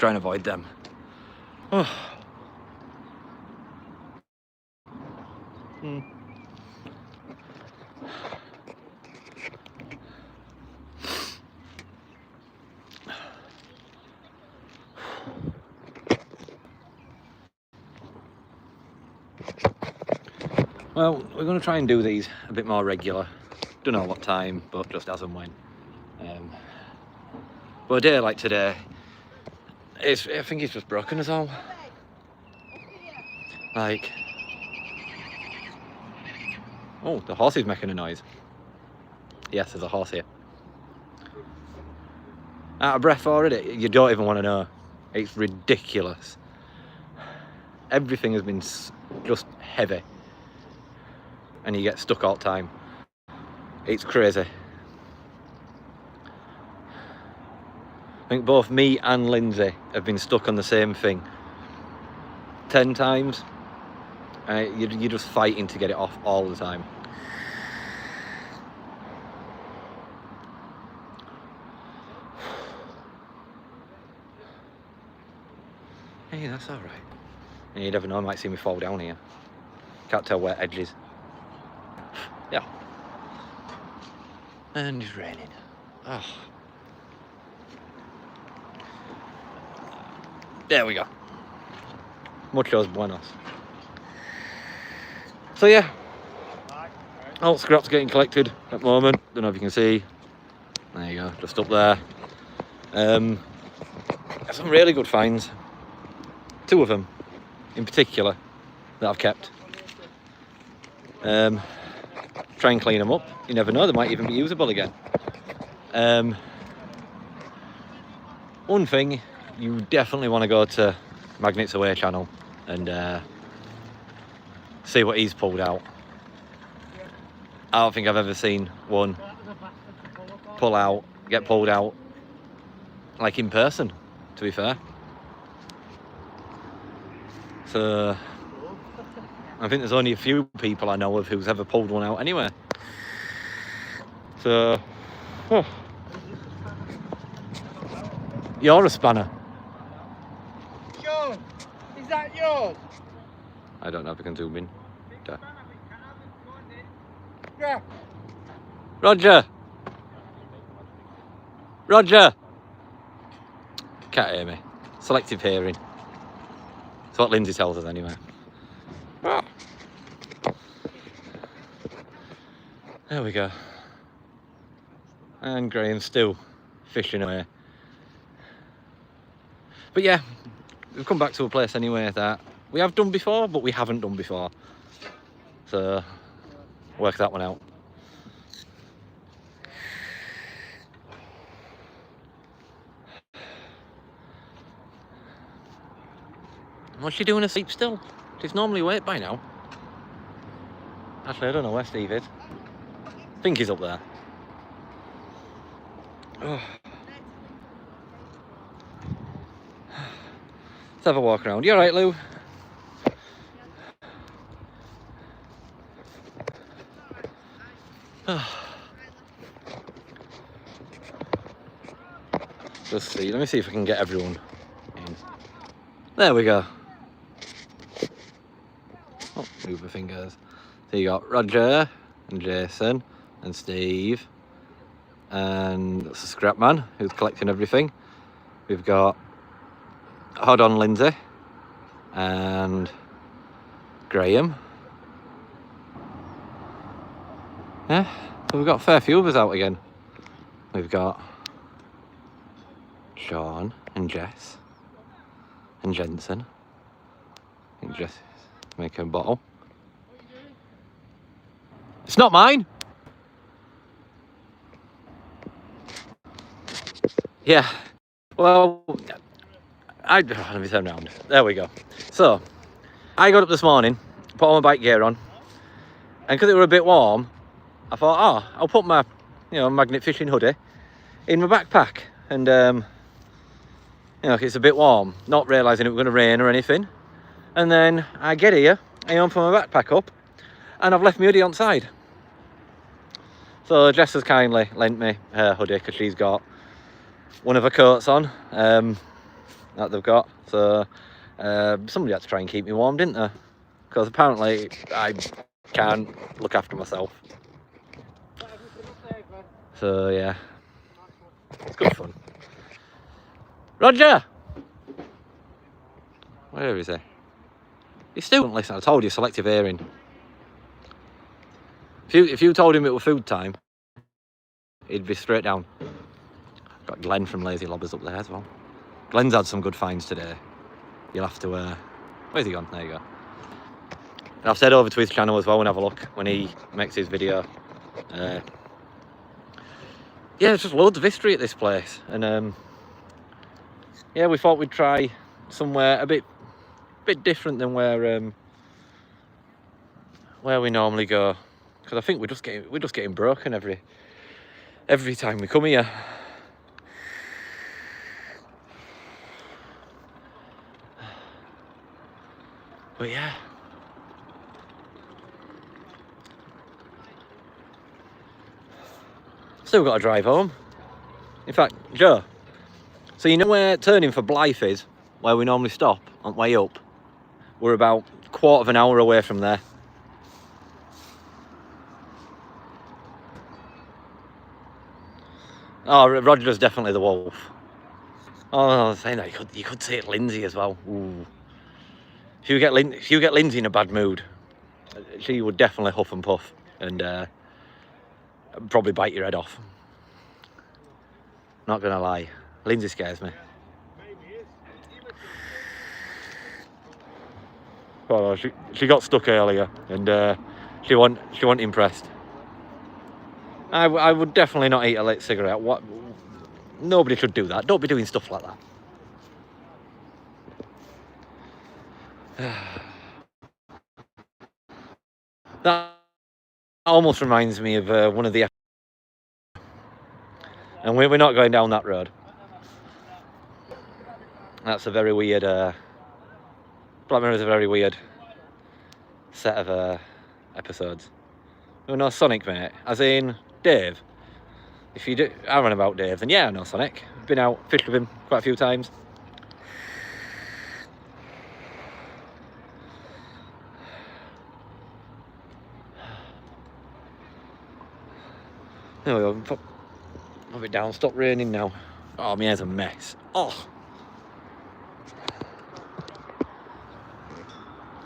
try and avoid them. Oh. Well, we're going to try and do these a bit more regular. Don't know what time, but just as and when. But a day like today, I think it's just broken us all. Like, oh, the horse is making a noise. Yes, there's a horse here. Out of breath already? You don't even want to know. It's ridiculous. Everything has been just heavy. And you get stuck all the time. It's crazy. I think both me and Lindsay have been stuck on the same thing 10 times. You're just fighting to get it off all the time. Hey, that's alright. You never know, I might see me fall down here. Can't tell where edge is. Yeah. And it's raining. Oh. There we go. Muchos buenos. So yeah, all scraps getting collected at the moment. Don't know if you can see. There you go, just up there. Some really good finds. 2 of them in particular that I've kept. Try and clean them up. You never know, they might even be usable again. One thing, you definitely want to go to Magnets Away channel and see what he's pulled out. I don't think I've ever seen one get pulled out like in person, to be fair. So I think there's only a few people I know of who's ever pulled one out anywhere. So, oh. You're a spanner. Sean, is that yours? I don't know if I can zoom in. Yeah. Roger! Roger! Can't hear me. Selective hearing. That's what Lindsay tells us anyway. Ah. There we go. And Graham's still fishing away. But yeah, we've come back to a place anyway that we have done before, but we haven't done before. So, work that one out. What's she doing asleep still? She's normally awake by now. Actually, I don't know where Steve is. I think he's up there. Oh. Let's have a walk around. You alright, Lou? Just see. Let me see if I can get everyone in. There we go. Oh, move my fingers. So you got Roger and Jason and Steve and that's a scrap man who's collecting everything. We've got Hold On Lindsay and Graham. Yeah, so we've got a fair few of us out again. We've got Sean and Jess and Jensen. I think Jess is making a bottle. It's not mine! Yeah, well, let me turn around. There we go. So, I got up this morning, put all my bike gear on, and because it was a bit warm, I thought, oh, I'll put my, magnet fishing hoodie in my backpack, and it's a bit warm, not realising it was going to rain or anything. And then I get here, I open my backpack up, and I've left my hoodie on side. So Jess has kindly lent me her hoodie because she's got one of her coats on. that they've got. So somebody had to try and keep me warm, didn't they? Because apparently I can't look after myself. So yeah, it's good fun. Roger! Where is he? He still won't listen. I told you, selective hearing. If you told him it was food time, he'd be straight down. Got Glenn from Lazy Lobbers up there as well. Glenn's had some good finds today. You'll have to... where's he gone? There you go. And I've said over to his channel as well and have a look when he makes his video. Yeah, there's just loads of history at this place. And yeah, we thought we'd try somewhere a bit different than where we normally go. Because I think we're just getting broken every time we come here. But yeah. Still got to drive home. In fact, Joe, so you know where turning for Blythe is, where we normally stop on the way up? We're about a quarter of an hour away from there. Oh, Roger's definitely the wolf. Oh, I was saying that you could say it Lindsay as well. Ooh. If you get Lindsay in a bad mood, she would definitely huff and puff and probably bite your head off. Not gonna lie, Lindsay scares me. Oh, she got stuck earlier and she wasn't impressed. I would definitely not eat a lit cigarette. What? Nobody should do that. Don't be doing stuff like that. That almost reminds me of one of the... And we're not going down that road. That's a very weird... Black Mirror is a very weird set of episodes. Oh no, Sonic, mate. As in Dave. If you do, I run about Dave, then yeah, I know Sonic. Been out, fished with him quite a few times. There we go. Pop it down. Stop raining now. Oh, my hair's a mess. Oh.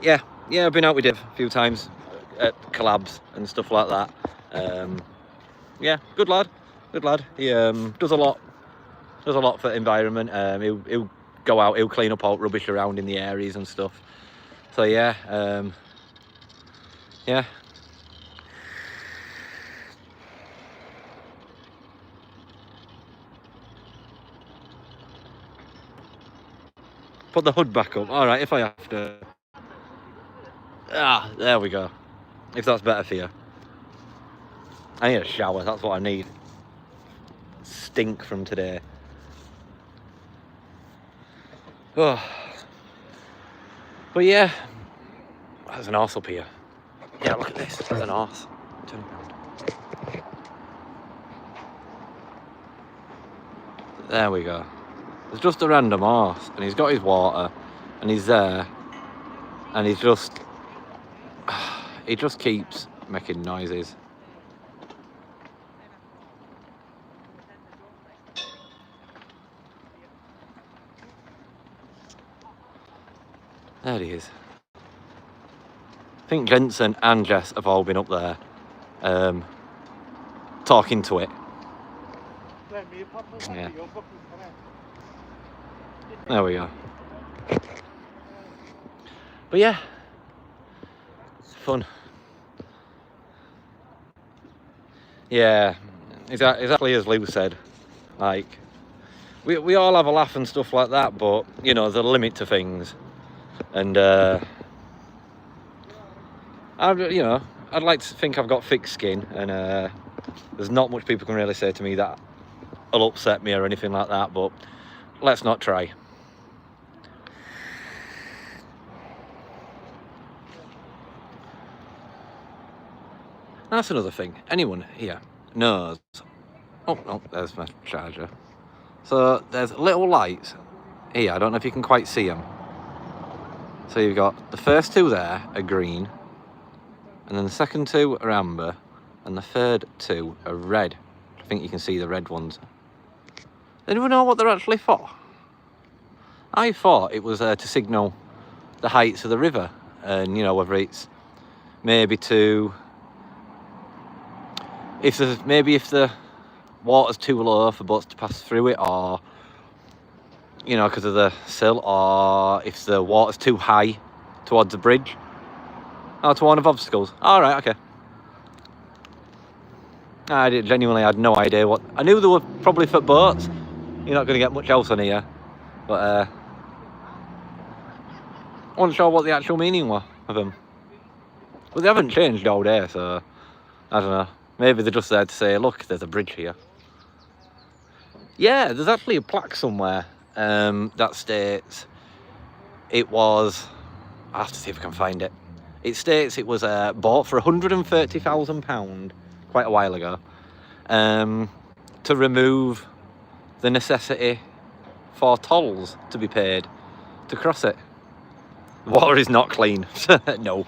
Yeah, I've been out with Dave a few times at collabs and stuff like that. Yeah, good lad. He does a lot for the environment. He'll go out, he'll clean up all rubbish around in the areas and stuff. So yeah, yeah. Put the hood back up. All right, if I have to. Ah, there we go. If that's better for you. I need a shower, that's what I need. Stink from today. Oh. But yeah, there's an horse up here. Yeah, look at this, there's an horse. Turn around. There we go. There's just a random horse, and he's got his water, and he's there, and he just keeps making noises. There he is. I think Jensen and Jess have all been up there talking to it. Yeah. There we go. But yeah, it's fun. Yeah, exactly as Lou said. Like, we all have a laugh and stuff like that, but you know, there's a limit to things. And I'd like to think I've got thick skin, and there's not much people can really say to me that will upset me or anything like that, but let's not try. That's another thing. Anyone here knows... Oh, no, there's my charger. So there's little lights here, I don't know if you can quite see them. So you've got the first two there are green, and then the second two are amber, and the third two are red. I think you can see the red ones. Anyone know what they're actually for? I thought it was to signal the heights of the river, and you know, whether it's maybe to if the water's too low for boats to pass through it, or you know, because of the sill, or if the water's too high towards the bridge. Oh, to warn of obstacles. All right, okay. I genuinely had no idea what. I knew they were probably for boats. You're not going to get much else on here, but I wasn't sure what the actual meaning was of them. But they haven't changed all day, so I don't know. Maybe they're just there to say, look, there's a bridge here. Yeah, there's actually a plaque somewhere that states it was. I have to see if I can find it. It states it was bought for £130,000 quite a while ago to remove the necessity for tolls to be paid to cross it. The water is not clean. No.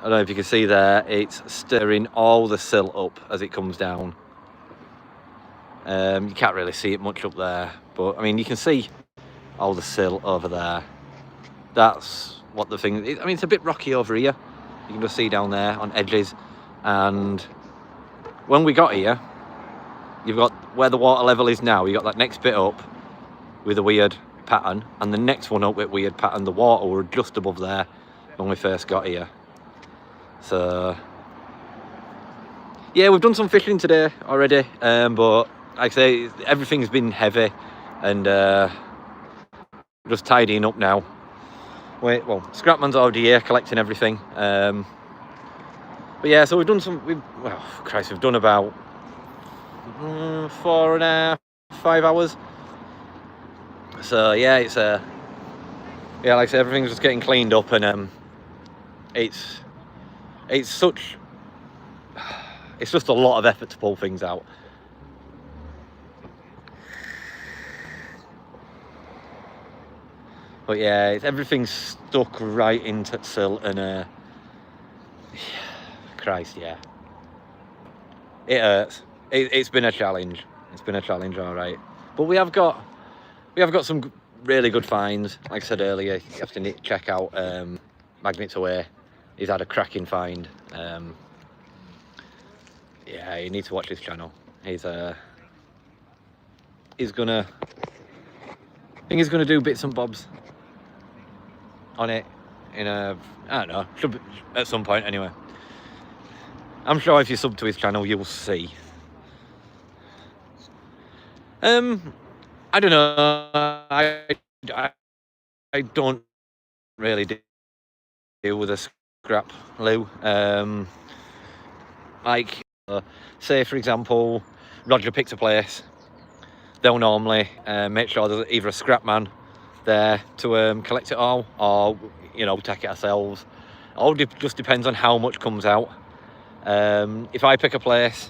I don't know if you can see there, it's stirring all the silt up as it comes down. You can't really see it much up there, but I mean, you can see all the silt over there. That's what the thing is. I mean, it's a bit rocky over here. You can just see down there on edges. And when we got here, you've got where the water level is now, you got that next bit up with a weird pattern, and the next one up with weird pattern. The water were just above there when we first got here. So yeah, we've done some fishing today already, but like I say, everything's been heavy, and just tidying up now. Wait, well, Scrapman's already here collecting everything. But yeah, so we've done some. We've done about 4.5, 5 hours. So yeah, it's yeah, like I said, everything's just getting cleaned up, and it's just a lot of effort to pull things out. But yeah, everything's stuck right into silt, and Christ, yeah, it hurts. It's been a challenge. It's been a challenge, all right. But we have got some really good finds. Like I said earlier, you have to check out Magnets Away. He's had a cracking find. Yeah, you need to watch his channel. He's gonna. I think he's gonna do bits and bobs on it in I don't know, should be, at some point anyway. I'm sure if you sub to his channel, you'll see. I don't know. I don't really deal with a scrap loo. Like, say for example, Roger picks a place. They'll normally make sure there's either a scrap man there to collect it all, or you know, take it ourselves. All just depends on how much comes out. If I pick a place,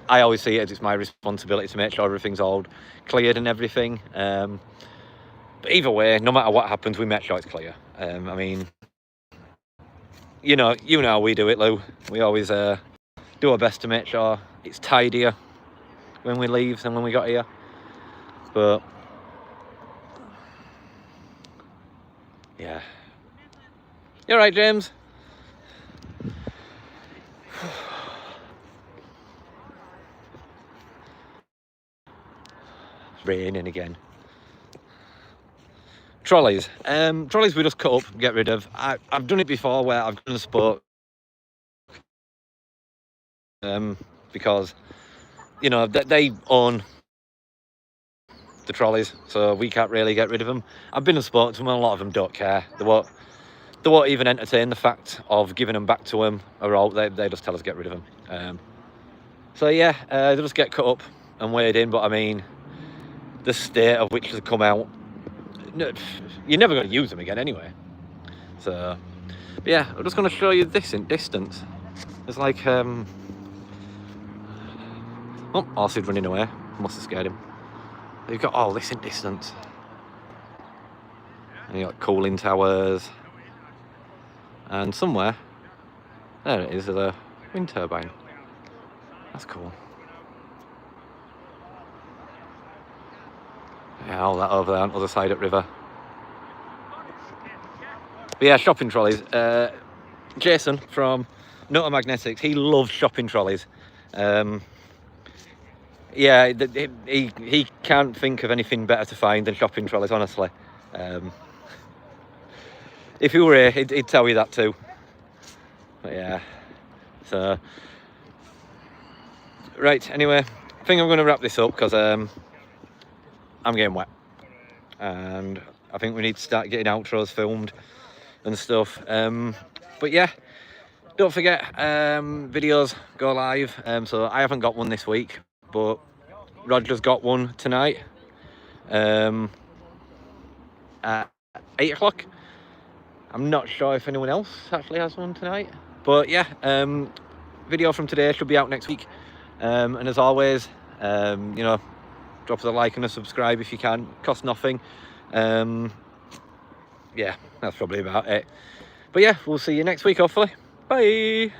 I always see it as it's my responsibility to make sure everything's all cleared and everything. But either way, no matter what happens, we make sure it's clear. I mean, you know how we do it, Lou. We always do our best to make sure it's tidier when we leave than when we got here. But yeah, you all right, James? It's raining again. Trolleys. Trolleys we just cut up, get rid of. I've done it before where I've done a spoke. Because, you know, they own the trolleys, so we can't really get rid of them. I've been and spoke to them, and a lot of them don't care. They won't even entertain the fact of giving them back to them, or all. They just tell us to get rid of them. So yeah, they just get cut up and weighed in, but I mean, the state of which they come out, you're never going to use them again anyway. So, but yeah, I'm just going to show you this in distance. It's like, oh, horse is running away. Must have scared him. You've got all this in distance. And you got cooling towers. And somewhere, there it is, there's a wind turbine. That's cool. Yeah, all that over there on the other side of the river. But yeah, shopping trolleys. Jason from Noto Magnetics, he loves shopping trolleys. Yeah, he can't think of anything better to find than shopping trolleys, honestly. If he were here, he'd tell you that too. But yeah, so... Right, anyway, I think I'm going to wrap this up because I'm getting wet. And I think we need to start getting outros filmed and stuff. But yeah, don't forget, videos go live. So I haven't got one this week, but Roger's got one tonight at 8 o'clock. I'm not sure if anyone else actually has one tonight, but yeah, video from today should be out next week. And as always, you know, drop us a like and a subscribe if you can, cost nothing. Yeah, that's probably about it. But yeah, we'll see you next week hopefully. Bye.